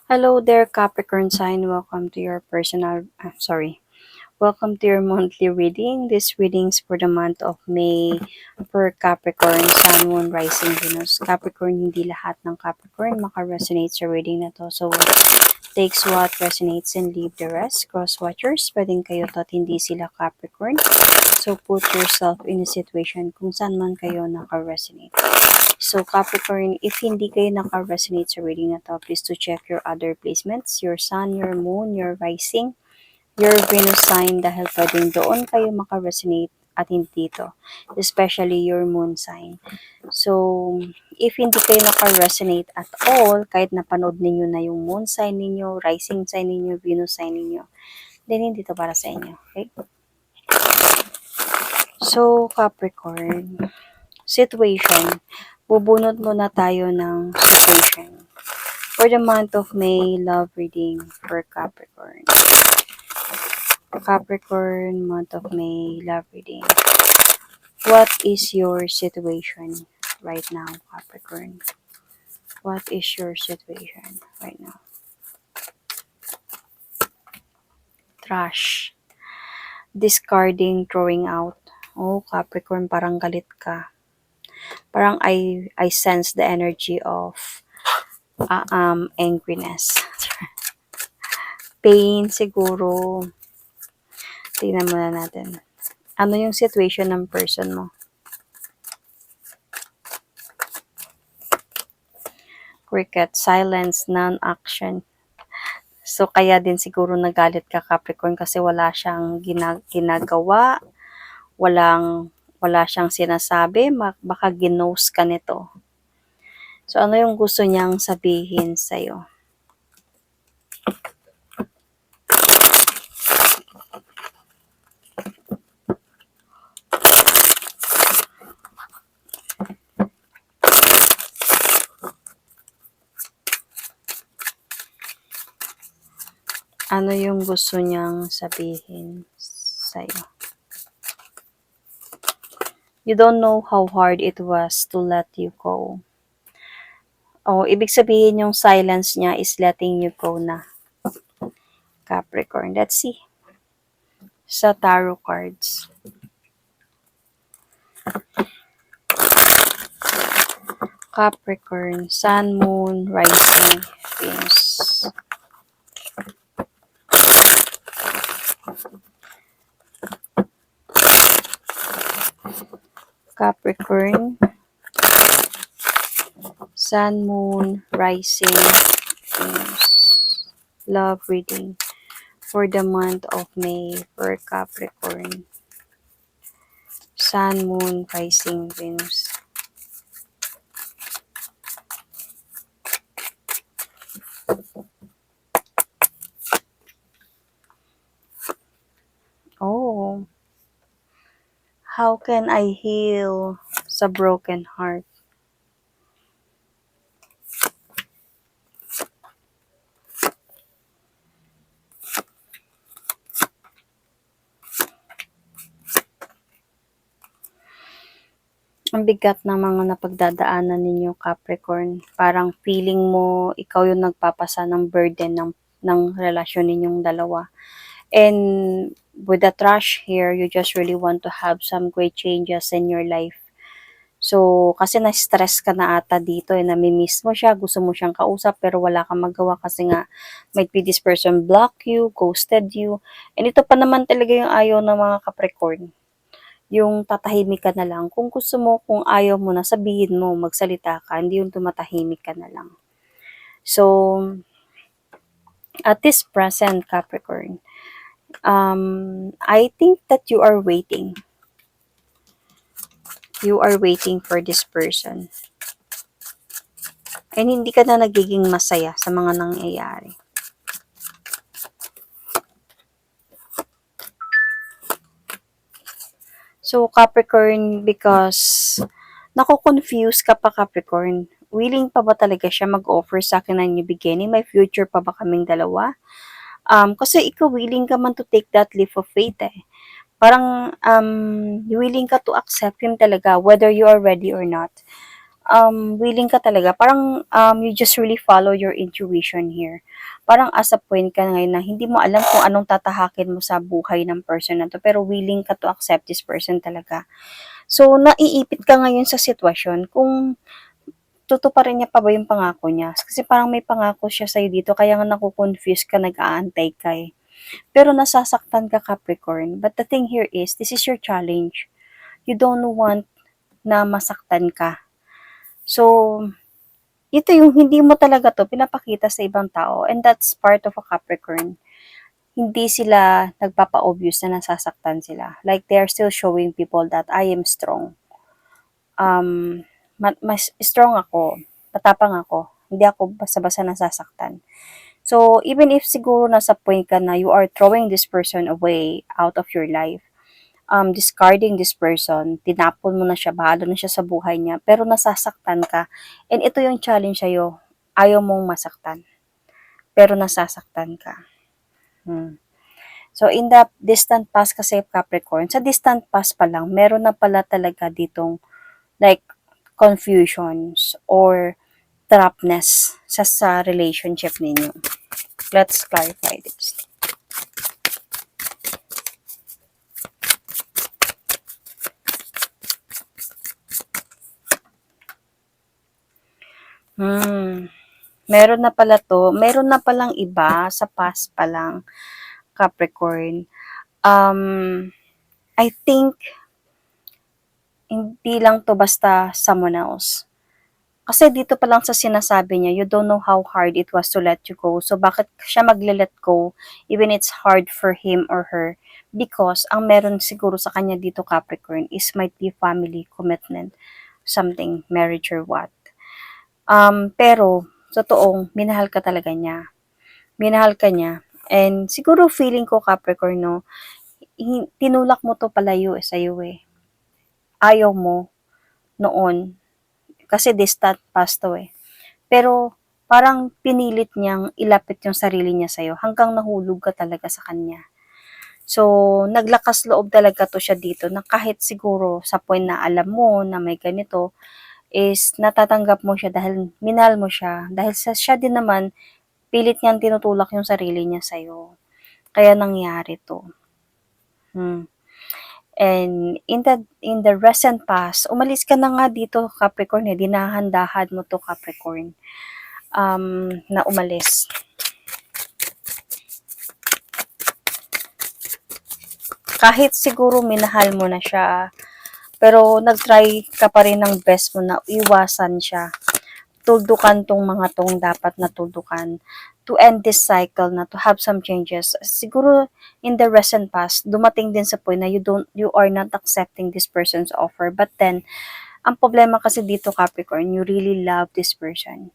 Hello there, Capricorn sign. Welcome to your monthly reading. This readings for the month of May for Capricorn, Sun, Moon, Rising, Venus. Capricorn, hindi lahat ng Capricorn maka-resonate sa reading na to. So, takes what resonates and leave the rest. Cross-watchers, pwedeng kayo to at hindi sila Capricorn. So, put yourself in a situation kung saan man kayo naka-resonate. So, Capricorn, if hindi kayo naka-resonate sa reading na to, please to check your other placements, your sun, your moon, your rising, your Venus sign, dahil pwedeng doon kayo maka-resonate at hindi to, especially your moon sign. So, if hindi kayo naka-resonate at all, kahit napanood ninyo na yung moon sign ninyo, rising sign ninyo, Venus sign ninyo, then hindi to para sa inyo, okay? So, Capricorn, situation. Bubunot muna tayo ng situation. For the month of May, love reading for Capricorn. Capricorn, month of May, love reading. What is your situation right now, Capricorn? What is your situation right now? Trash. Discarding, throwing out. Oh, Capricorn, parang galit ka. Parang I sense the energy of angriness. Pain siguro. Tingnan muna natin. Ano yung situation ng person mo? Cricket, silence, non-action. So, kaya din siguro nagalit ka, Capricorn, kasi wala siyang ginagawa, wala siyang sinasabi, baka ginose ka nito. So, ano yung gusto niyang sabihin sa'yo? Ano yung gusto niyang sabihin sa'yo? You don't know how hard it was to let you go. Oh, ibig sabihin yung silence niya is letting you go na. Capricorn. Let's see. Sa tarot cards. Capricorn, Sun, Moon, Rising, Venus. Capricorn, Sun, Moon, Rising, Venus. Love reading for the month of May for Capricorn. Sun, Moon, Rising, Venus. Oh, how can I heal sa broken heart? Ang bigat ng mga napagdadaanan ninyo, Capricorn. Parang feeling mo, ikaw yung nagpapasa ng burden ng relasyon ninyong dalawa. And with the trash here, you just really want to have some great changes in your life. So, kasi na-stress ka na ata dito, nami-miss mo siya, gusto mo siyang kausap, pero wala kang magawa kasi nga, might be this person block you, ghosted you. And ito pa naman talaga yung ayaw ng mga Capricorn. Yung tatahimik ka na lang. Kung gusto mo, kung ayaw mo na, sabihin mo, magsalita ka, hindi yung tumatahimik ka na lang. So, at this present, Capricorn, I think that you are waiting. You are waiting for this person. And hindi ka na nagiging masaya sa mga nangyayari. So, Capricorn, because nako-confuse ka pa, Capricorn. Willing pa ba talaga siya mag-offer sa akin ng new beginning? May future pa ba kaming dalawa? Kasi ikaw willing ka man to take that leap of faith eh. Parang willing ka to accept him talaga whether you are ready or not. willing ka talaga. Parang you just really follow your intuition here. Parang as a point ka ngayon na hindi mo alam kung anong tatahakin mo sa buhay ng person na to, pero willing ka to accept this person talaga. So, naiipit ka ngayon sa sitwasyon kung tutuparin niya pa ba yung pangako niya. Kasi parang may pangako siya sa'yo dito, kaya nga nakukonfuse ka, nag-aantay ka eh. Pero nasasaktan ka, Capricorn. But the thing here is, this is your challenge. You don't want na masaktan ka. So, ito yung hindi mo talaga to pinapakita sa ibang tao, and that's part of a Capricorn. Hindi sila nagpapa-obvious na nasasaktan sila. Like, they are still showing people that I am strong. Mas strong ako, matapang ako, hindi ako basta-basta nasasaktan. So, even if siguro nasa point ka na you are throwing this person away out of your life, discarding this person, tinapon mo na siya, bahala na siya sa buhay niya, pero nasasaktan ka. And ito yung challenge sa'yo, ayaw mong masaktan, pero nasasaktan ka. So, in the distant past kasi, Capricorn, sa distant past pa lang, meron na pala talaga ditong like confusions or trapness sa relationship ninyo. Let's clarify this. Meron na pala to. Meron na palang iba sa past pa lang, Capricorn. I think hindi lang to basta someone else. Kasi dito pa lang sa sinasabi niya, you don't know how hard it was to let you go. So, bakit siya magle-let go even it's hard for him or her? Because ang meron siguro sa kanya dito, Capricorn, is might be family commitment, something, marriage or what. Pero, totoong, minahal ka talaga niya. Minahal ka niya. And siguro feeling ko, Capricorn, no, tinulak mo to palayo sa'yo eh. Ayaw mo noon. Kasi distant past to eh. Pero, parang pinilit niyang ilapit yung sarili niya sa'yo hanggang nahulog ka talaga sa kanya. So, naglakas loob talaga to siya dito na kahit siguro sa point na alam mo na may ganito, is natatanggap mo siya dahil minahal mo siya. Dahil sa siya din naman, pilit niyang tinutulak yung sarili niya sa'yo. Kaya nangyari to. And in the recent past, umalis ka na nga dito, Capricorn, eh. Dinahan-dahan mo to, Capricorn. Na umalis. Kahit siguro minahal mo na siya, pero nag-try ka pa rin ng best mo na iwasan siya. Tuldukan tong mga tong dapat na tuldukan to end this cycle na, to have some changes. Siguro in the recent past, dumating din sa point na you are not accepting this person's offer. But then, ang problema kasi dito, Capricorn, you really love this person.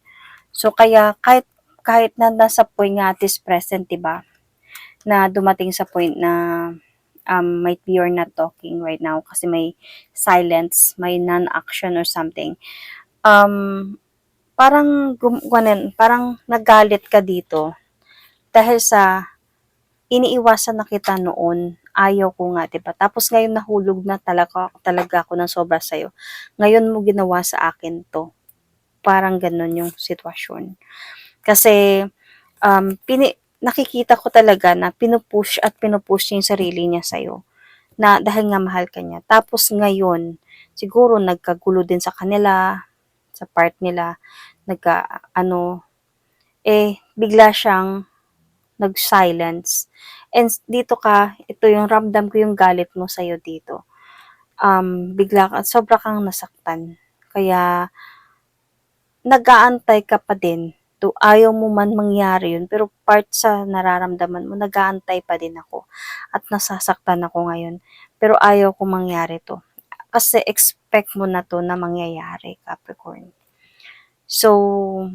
So kaya kahit na nasa point nga at this present, 'di ba? Na dumating sa point na might be you're not talking right now kasi may silence, may non-action or something. Parang nagalit ka dito dahil sa iniiwasan na kita noon. Ayaw ko nga, 'di ba? Tapos ngayon nahulog na talaga ako ng sobra sa'yo. Ngayon mo ginawa sa akin 'to. Parang gano'n yung sitwasyon. Kasi nakikita ko talaga na pinupush niya yung sarili niya sa'yo. Na dahil nga mahal ka niya. Tapos ngayon, siguro nagkagulo din sa kanila, sa part nila, bigla siyang nag-silence. And dito ito yung ramdam ko yung galit mo sa'yo dito. Sobra kang nasaktan. Kaya, nag-aantay ka pa din. Ayaw mo man mangyari yun, pero part sa nararamdaman mo, nag-aantay pa din ako. At nasasaktan ako ngayon. Pero ayaw ko mangyari to. Kasi expect mo na to na mangyayari, Capricorn. So,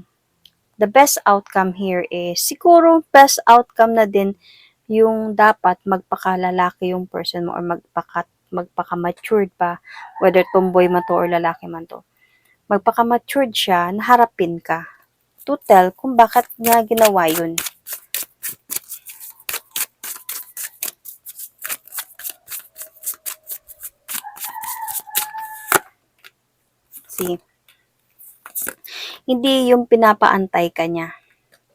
the best outcome here is, siguro best outcome na din yung dapat magpakalalaki yung person mo or magpaka-matured pa, whether tomboy man to or lalaki man to. Magpaka-matured siya, naharapin ka to tell kung bakit niya ginawa yun. See? Hindi yung pinapaantay ka niya.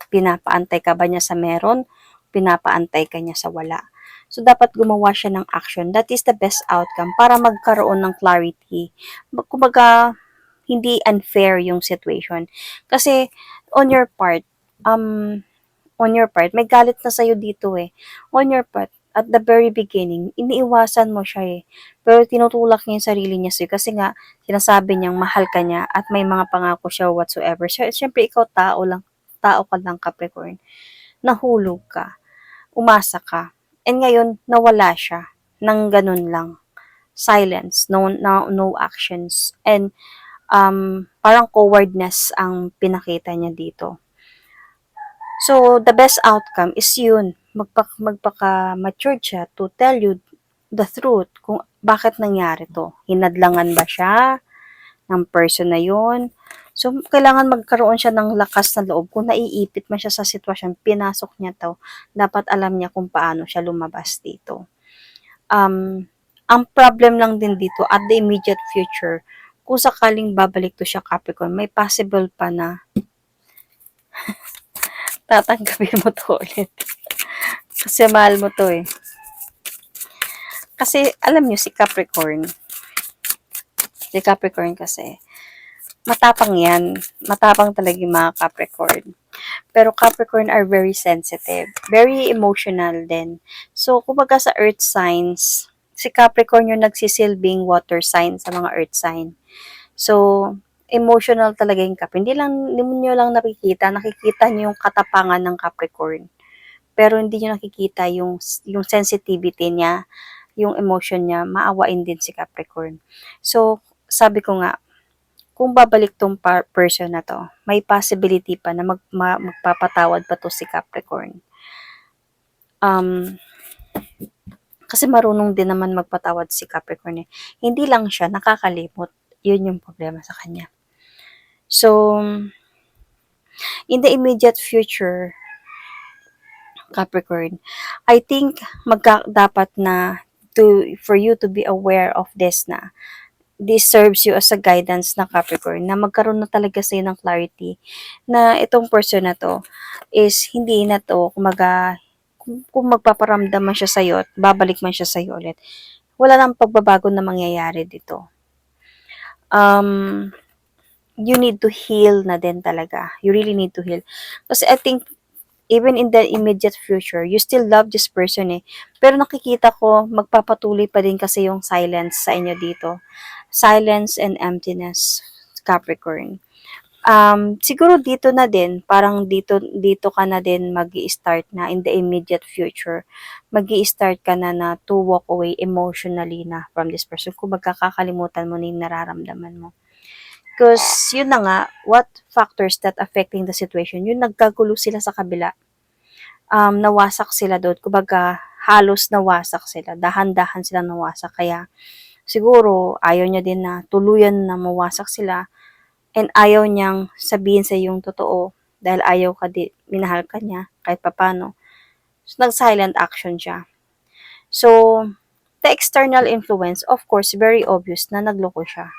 Pinapaantay ka ba niya sa meron? Pinapaantay ka niya sa wala. So, dapat gumawa siya ng action. That is the best outcome para magkaroon ng clarity. Kumbaga, hindi unfair yung situation. Kasi, on your part, um, may galit na sa'yo dito eh. On your part, at the very beginning, iniiwasan mo siya eh. Pero tinutulak niya yung sarili niya sa'yo kasi nga, sinasabi niyang mahal ka niya at may mga pangako siya whatsoever. Siyempre, ikaw tao ka lang Capricorn. Nahulog ka, umasa ka, and ngayon, nawala siya ng ganun lang. Silence, no actions, and parang cowardness ang pinakita niya dito. So, the best outcome is yun, magpaka-matured siya to tell you the truth kung bakit nangyari to. Hinadlangan ba siya ng person na yun? So, kailangan magkaroon siya ng lakas na loob. Kung naiipit man siya sa sitwasyon, pinasok niya to, dapat alam niya kung paano siya lumabas dito. Ang problem lang din dito, at the immediate future, kung sakaling babalik to siya Capricorn, may possible pa na tatanggapin mo to ulit. Kasi mahal mo to eh. Kasi alam niyo si Capricorn kasi, matapang yan. Matapang talaga yung mga Capricorn. Pero Capricorn are very sensitive. Very emotional din. So, kumbaga sa earth signs, si Capricorn yung nagsisilbing water sign sa mga earth sign. So, emotional talaga yung Cap. Hindi nyo lang nakikita nyo yung katapangan ng Capricorn. Pero hindi nyo nakikita yung sensitivity niya, yung emotion niya, maawain din si Capricorn. So, sabi ko nga, kung babalik tong person na to, may possibility pa na magpapatawad pa to si Capricorn. Kasi marunong din naman magpatawad si Capricorn eh. Hindi lang siya nakakalimot. Yun yung problema sa kanya. So, in the immediate future, Capricorn, I think dapat na for you to be aware of this na this serves you as a guidance na Capricorn na magkaroon na talaga sa'yo ng clarity na itong person na to is hindi na to kung magpaparamdam man siya sa'yo at babalik man siya sa'yo ulit, wala nang pagbabago na mangyayari dito. You need to heal na din talaga. You really need to heal. Kasi I think even in the immediate future, you still love this person eh. Pero nakikita ko, magpapatuloy pa din kasi yung silence sa inyo dito. Silence and emptiness, Capricorn. Siguro dito na din, parang dito ka na din mag-i-start na in the immediate future. Mag-i-start ka na to walk away emotionally na from this person. Kung magkakakalimutan mo na yung nararamdaman mo. Because yun na nga, what factors that affecting the situation, yun nagkagulo sila sa kabila. Nawasak sila doon. Kumbaga, halos nawasak sila. Dahan-dahan sila nawasak. Kaya, siguro, ayaw niya din na tuluyan na mawasak sila. And ayaw niyang sabihin sa yung totoo. Dahil ayaw minahal ka niya, kahit papano. So, nag-silent action siya. So, the external influence, of course, very obvious na nagloko siya.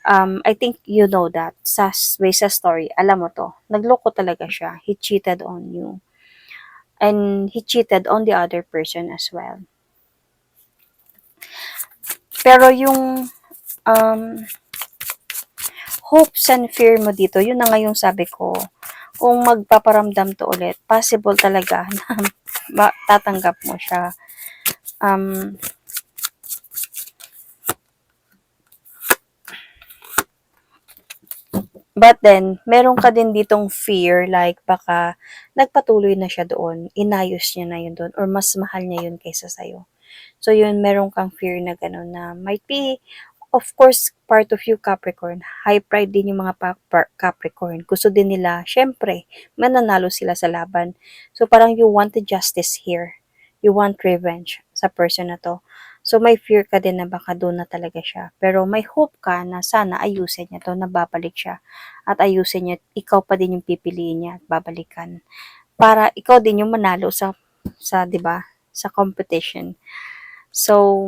I think you know that. Sa story, alam mo to. Nagloko talaga siya. He cheated on you. And he cheated on the other person as well. Pero yung hopes and fear mo dito, yun na nga yung sabi ko. Kung magpaparamdam to ulit, possible talaga na tatanggap mo siya. But then, meron ka din ditong fear, like baka nagpatuloy na siya doon, inayos niya na yun doon, or mas mahal niya yun kaysa sa'yo. So yun, meron kang fear na gano'n na might be, of course, part of you Capricorn, high pride din yung mga Capricorn. Gusto din nila, syempre, mananalo sila sa laban. So parang you want the justice here. You want revenge sa person na to. So, may fear ka din na baka doon na talaga siya. Pero may hope ka na sana ayusin niya to, na babalik siya. At ayusin niya, ikaw pa din yung pipiliin niya at babalikan. Para ikaw din yung manalo sa 'di ba, sa competition. So,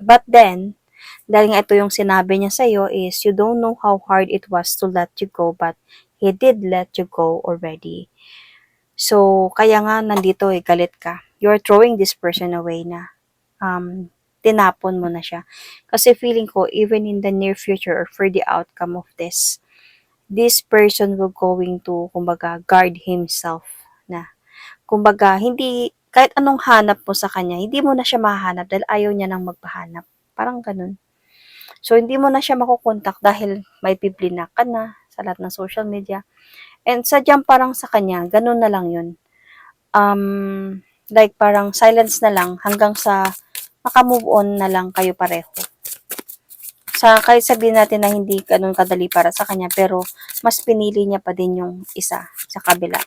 but then, Dahil nga ito yung sinabi niya sa'yo is, you don't know how hard it was to let you go, but he did let you go already. So, kaya nga nandito galit ka. You're throwing this person away na. Tinapon mo na siya. Kasi feeling ko, even in the near future or for the outcome of this person will going to, kumbaga, guard himself na. Kumbaga, hindi, kahit anong hanap mo sa kanya, hindi mo na siya mahanap dahil ayaw niya nang magpahanap. Parang ganun. So, hindi mo na siya makukontak dahil may biblinak ka na sa lahat ng social media. And sadyang parang sa kanya, ganun na lang yun. Like parang silence na lang hanggang sa maka-move on na lang kayo pareho. Kahit sabihin natin na hindi ganun kadali para sa kanya, pero mas pinili niya pa din yung isa sa kabila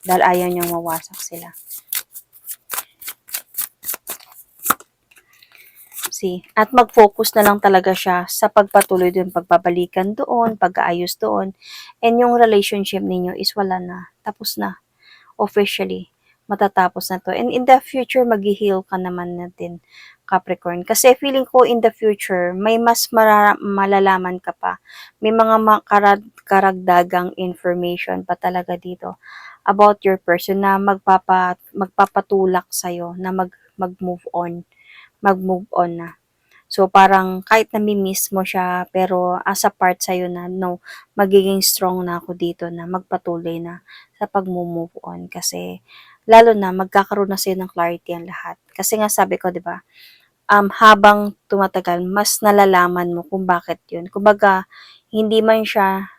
dahil ayaw niyang mawasak sila. See? At mag-focus na lang talaga siya sa pagpatuloy doon, pagbabalikan doon, pag-aayos doon, and yung relationship ninyo is wala na, tapos na, officially, matatapos na to. And in the future, mag-heal ka naman natin, Capricorn. Kasi feeling ko in the future, may mas malalaman ka pa. May mga karagdagang information pa talaga dito about your person na magpapatulak sa'yo na mag-move on. Mag-move on na. So, parang kahit nami-miss mo siya, pero as a part sa'yo na, no, magiging strong na ako dito na magpatuloy na sa pag-move on. Kasi, lalo na, magkakaroon na sa'yo ng clarity ang lahat. Kasi nga sabi ko, di ba, habang tumatagal, mas nalalaman mo kung bakit yun. Kumbaga, hindi man siya,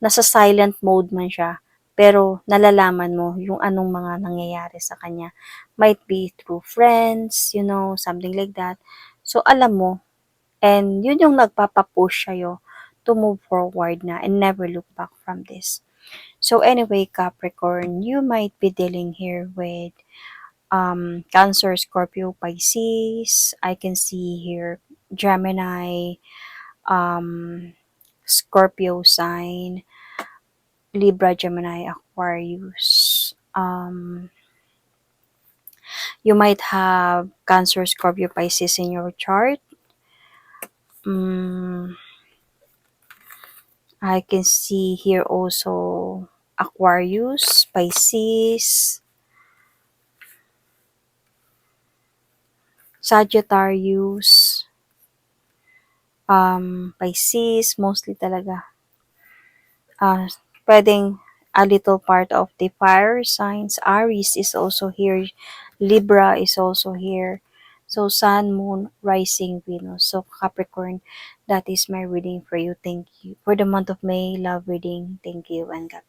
nasa silent mode man siya, pero nalalaman mo yung anong mga nangyayari sa kanya. Might be through friends, something like that. So, alam mo, and yun yung nagpapapush sa'yo to move forward na and never look back from this. So anyway, Capricorn, you might be dealing here with Cancer, Scorpio, Pisces. I can see here Gemini, Scorpio sign, Libra, Gemini, Aquarius. You might have Cancer, Scorpio, Pisces in your chart. I can see here also Aquarius, Pisces, Sagittarius, Pisces, mostly talaga. Pwedeng a little part of the fire signs. Aries is also here. Libra is also here. So, Sun, Moon, Rising, Venus. So, Capricorn, that is my reading for you. Thank you. For the month of May, love reading. Thank you and God